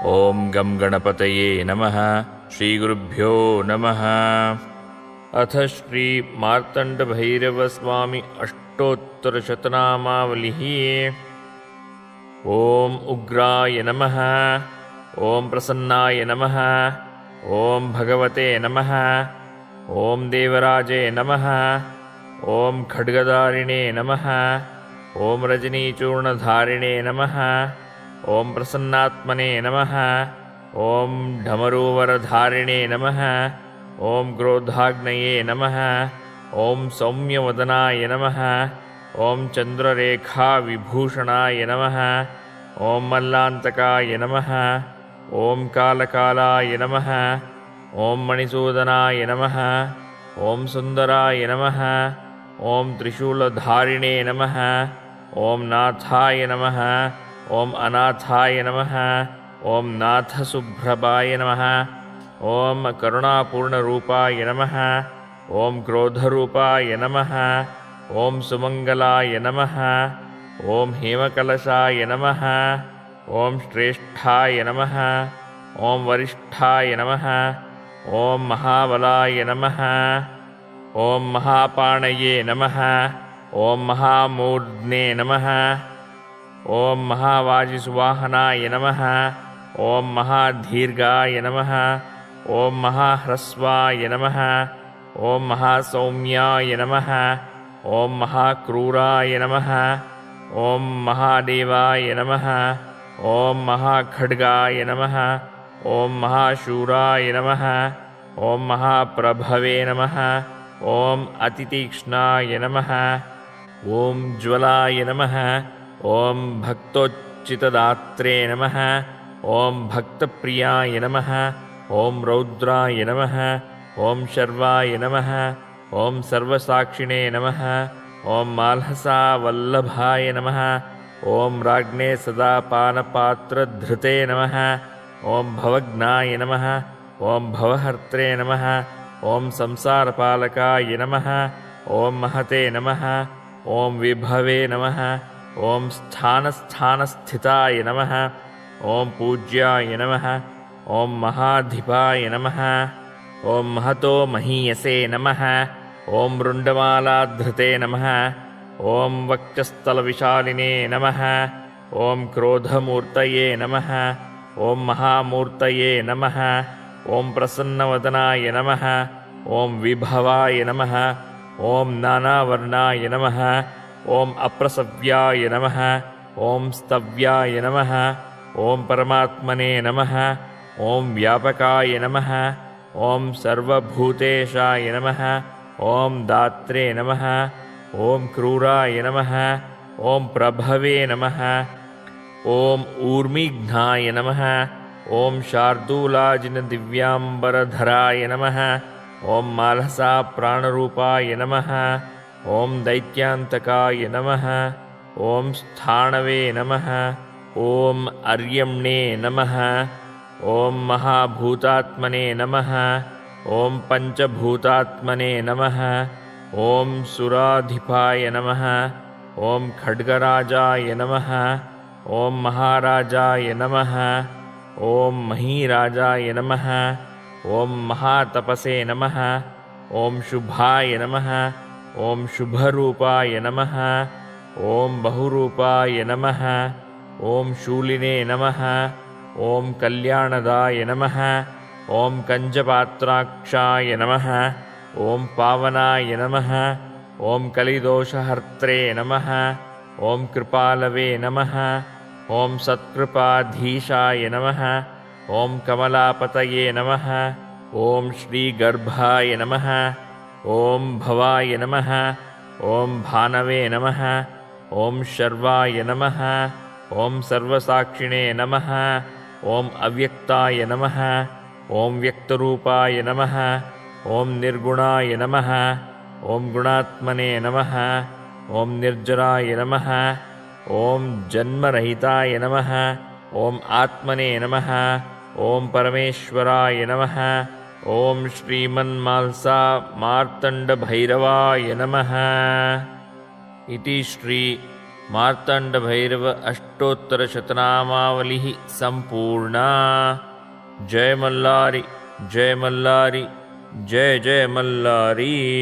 ಓಂ ಗಂ ಗಣಪತಯೇ ನಮಃ. ಶ್ರೀ ಗುರುಭ್ಯೋ ನಮಃ. ಅಥ ಶ್ರೀ ಮಾರ್ತಂಡ ಭೈರವ ಸ್ವಾಮಿ ಅಷ್ಟೋತ್ತರ ಶತನಾಮಾವಲಿ. ಓಂ ಉಗ್ರಾಯ ನಮಃ. ಓಂ ಪ್ರಸನ್ನಾಯ ನಮಃ. ಓಂ ಭಗವತೆ ನಮಃ. ಓಂ ದೇವರಾಜೇ ನಮಃ. ಓಂ ಖಡ್ಗಧಾರಿಣೇ ನಮಃ. ಓಂ ರಜನೀಚೂರ್ಣಧಾರಿಣೇ ನಮಃ. ಓಂ ಪ್ರಸನ್ನಾತ್ಮನೇ ನಮಃ. ಓಂ ಢಮರೂವರಧಾರಿಣೇ ನಮಃ. ಓಂ ಕ್ರೋಧಾಗ್ನಯೇ ನಮಃ. ಓಂ ಸೌಮ್ಯವದನಾಯ ನಮಃ. ಓಂ ಚಂದ್ರರೇಖಾ ವಿಭೂಷಣಾಯ ನಮಃ. ಓಂ ಮಲ್ಲಾಂತಕಾಯ ನಮಃ. ಓಂ ಕಾಲಕಾಲಾಯ ನಮಃ. ಓಂ ಮಣಿಸೂದನಾಯ ನಮಃ. ಓಂ ಸುಂದರಾಯ ನಮಃ. ಓಂ ತ್ರಿಶೂಲಧಾರಿಣೇ ನಮಃ. ಓಂ ನಾಥಾಯ ನಮಃ. ಓಂ ಅನಾಥಾಯ ನಮಃ. ಓಂ ನಾಥಸುಭ್ರಭಾಯ ನಮಃ. ಓಂ ಕರುಣಾಪೂರ್ಣರೂಪಾಯ ನಮಃ. ಓಂ ಕ್ರೋಧರೂಪಾಯ ನಮಃ. ಓಂ ಸುಮಂಗಲಾಯ ನಮಃ. ಓಂ ಹೇಮಕಲಶಾಯ ನಮಃ. ಓಂ ಶ್ರೇಷ್ಠಾಯ ನಮಃ. ಓಂ ವರಿಷ್ಠಾಯ ನಮಃ. ಓಂ ಮಹಾಬಲಾಯ ನಮಃ. ಓಂ ಮಹಾಪಾಣಯೇ ನಮಃ. ಓಂ ಮಹಾಮೂರ್ಧ್ನೇ ನಮಃ. ಓಂ ಮಹಾವಾಜಿಸುವಾಹನಾಯ ನಮಃ. ಓಂ ಮಹಾದೀರ್ಘಾಯ ನಮಃ. ಓಂ ಮಹಾಹ್ರಸ್ವಾಯ ನಮಃ. ಓಂ ಮಹಾಸೌಮ್ಯಾಯ ನಮಃ. ಓಂ ಮಹಾಕ್ರೂರಾಯ ನಮಃ. ಓಂ ಮಹಾದೇವಾಯ ನಮಃ. ಓಂ ಮಹಾಖಡ್ಗಾಯ ನಮಃ. ಓಂ ಮಹಾಶೂರಾಯ ನಮಃ. ಓಂ ಮಹಾಪ್ರಭವೇ ನಮಃ. ಓಂ ಅತಿತೀಕ್ಷ್ಣಾಯ ನಮಃ. ಓಂ ಜ್ವಲಾಯ ನಮಃ. ಓಂ ಭಕ್ತೋಚ್ಚಿತದಾತ್ರೇ ನಮಃ. ಓಂ ಭಕ್ತಪ್ರಿಯಾಯ ನಮಃ. ಓಂ ರೌದ್ರಾಯ ನಮಃ. ಓಂ ಶರ್ವಾಯ ನಮಃ. ಓಂ ಸರ್ವಸಾಕ್ಷಿಣೇ ನಮಃ. ಓಂ ಮಾಲ್ಹಸಾವಲ್ಲಭಾಯ ನಮಃ. ಓಂ ರಾಜ್ಞೇ ಸದಾ ಪಾನಪಾತ್ರಧೃತೆ ನಮಃ. ಓಂ ಭವಘ್ನಾಯ ನಮಃ. ಓಂ ಭವಹರ್ತ್ರೇ ನಮಃ. ಓಂ ಸಂಸಾರಪಾಲಕಾಯ ನಮಃ. ಓಂ ಮಹತೆ ನಮಃ. ಓಂ ವಿಭವೇ ನಮಃ. ಓಂ ಸ್ಥಾನಸ್ಥಾನಸ್ಥಿತಾಯ ನಮಃ. ಓಂ ಪೂಜ್ಯಾಯ ನಮಃ. ಓಂ ಮಹಾಧಿಪಾಯ ನಮಃ. ಓಂ ಮಹತೋ ಮಹೀಯಸೇ ನಮಃ. ಓಂ ರುಂಡಮಾಲಾಧೃತೆ ನಮಃ. ಓಂ ವಕ್ಷಸ್ಥಲವಿಶಾಲಿನೇ ನಮಃ. ಓಂ ಕ್ರೋಧಮೂರ್ತಯೇ ನಮಃ. ಓಂ ಮಹಾಮೂರ್ತಯೇ ನಮಃ. ಓಂ ಪ್ರಸನ್ನವದನಾಯ ನಮಃ. ಓಂ ವಿಭವಾಯ ನಮಃ. ಓಂ ನಾನಾವರ್ಣಾಯ ನಮಃ. ಓಂ ಅಪ್ರಸವ್ಯಾಯ ನಮಃ. ಓಂ ಸ್ತವ್ಯಾಯ ನಮಃ. ಓಂ ಪರಮಾತ್ಮನೇ ನಮಃ. ಓಂ ವ್ಯಾಪಕಾಯ ನಮಃ. ಓಂ ಸರ್ವಭೂತೇಶಾಯ ನಮಃ. ಓಂ ದಾತ್ರೇ ನಮಃ. ಓಂ ಕ್ರೂರಾಯ ನಮಃ. ಓಂ ಪ್ರಭವೇ ನಮಃ. ಓಂ ಊರ್ಮಿಘ್ನಾಯ ನಮಃ. ಓಂ ಶಾರ್ದೂಲಾಜಿನ ದಿವ್ಯಾಂಬರಧರಾಯ ನಮಃ. ಓಂ ಮಾಲಸಾ ಪ್ರಾಣರೂಪಾಯ ನಮಃ. ಓಂ ದೈತ್ಯಾಂತಕಾಯ ನಮಃ. ಓಂ ಸ್ಥಾಣವೇ ನಮಃ. ಓಂ ಅರ್ಯಮ್ಣೇ ನಮಃ. ಓಂ ಮಹಾಭೂತಾತ್ಮನೇ ನಮಃ. ಓಂ ಪಂಚಭೂತಾತ್ಮನೇ ನಮಃ. ಓಂ ಸುರಾಧಿಪಾಯ ನಮಃ. ಓಂ ಖಡ್ಗರಾಜಾಯ ನಮಃ. ಓಂ ಮಹಾರಾಜಾಯ ನಮಃ. ಓಂ ಮಹೀರಾಜಾಯ ನಮಃ. ಓಂ ಮಹಾತಪಸೇ ನಮಃ. ಓಂ ಶುಭಾಯ ನಮಃ. ಓಂ ಶುಭರೂಪಾಯ ನಮಃ. ಓಂ ಬಹುರೂಪಾಯ ನಮಃ. ಓಂ ಶೂಲಿನೇ ನಮಃ. ಓಂ ಕಲ್ಯಾಣದಾಯ ನಮಃ. ಓಂ ಕಂಜಪಾತ್ರಾಕ್ಷಾಯ ನಮಃ. ಓಂ ಪಾವನಾಯ ನಮಃ. ಓಂ ಕಲಿದೋಷಹರ್ತ್ರೇ ನಮಃ. ಓಂ ಕೃಪಾಲವೇ ನಮಃ. ಓಂ ಸತ್ಕೃಪಾಧೀಶಾಯ ನಮಃ. ಓಂ ಕಮಲಾಪತಯೇ ನಮಃ. ಓಂ ಶ್ರೀಗರ್ಭಾಯ ನಮಃ. ಓಂ ಭವಾಯ ನಮಃ. ಓಂ ಭಾನವೇ ನಮಃ. ಓಂ ಶರ್ವಾಯ ನಮಃ. ಓಂ ಸರ್ವಸಾಕ್ಷಿಣೇ ನಮಃ. ಓಂ ಅವ್ಯಕ್ತಾಯ ನಮಃ. ಓಂ ವ್ಯಕ್ತರೂಪಾಯ ನಮಃ. ಓಂ ನಿರ್ಗುಣಾಯ ನಮಃ. ಓಂ ಗುಣಾತ್ಮನೇ ನಮಃ. ಓಂ ನಿರ್ಜರಾಯ ನಮಃ. ಓಂ ಜನ್ಮರಹಿತಾಯ ನಮಃ. ಓಂ ಆತ್ಮನೇ ನಮಃ. ಓಂ ಪರಮೇಶ್ವರಾಯ ನಮಃ. ಓಂ ಶ್ರೀಮನ್ಮಾಲ್ಸಾ ಮಾರ್ತಂಡ ಭೈರವಾಯ ನಮಃ. ಇತಿ ಶ್ರೀ मार्तण्डभैरव अष्टोत्तरशतनामावलिः सम्पूर्णा। जय मल्लारि, जय मल्लारि, जय जय मल्लारी।